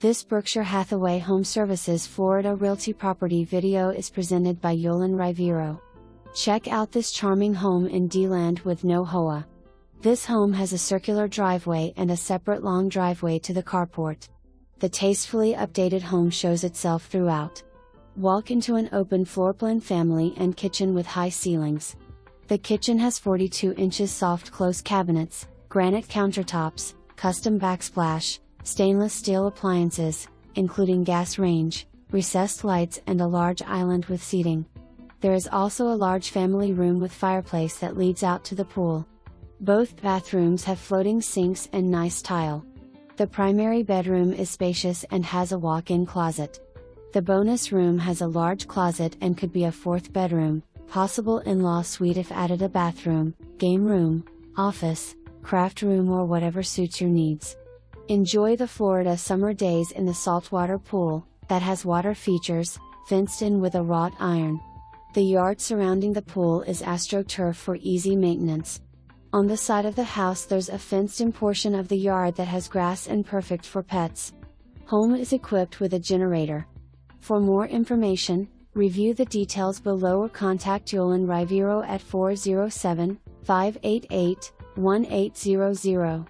This Berkshire Hathaway HomeServices Florida Realty property video is presented by Yolan Rivero. Check out this charming home in Deland with no HOA. This home has a circular driveway and a separate long driveway to the carport. The tastefully updated home shows itself throughout. Walk into an open floor plan family and kitchen with high ceilings. The kitchen has 42 inches soft close cabinets, granite countertops, custom backsplash, stainless steel appliances, including gas range, recessed lights and a large island with seating. There is also a large family room with fireplace that leads out to the pool. Both bathrooms have floating sinks and nice tile. The primary bedroom is spacious and has a walk-in closet. The bonus room has a large closet and could be a fourth bedroom, possible in-law suite if added a bathroom, game room, office, craft room or whatever suits your needs. Enjoy the Florida summer days in the saltwater pool, that has water features, fenced in with a wrought iron. The yard surrounding the pool is astro turf for easy maintenance. On the side of the house there's a fenced-in portion of the yard that has grass and perfect for pets. Home is equipped with a generator. For more information, review the details below or contact Yolan Rivero at 407-588-1800.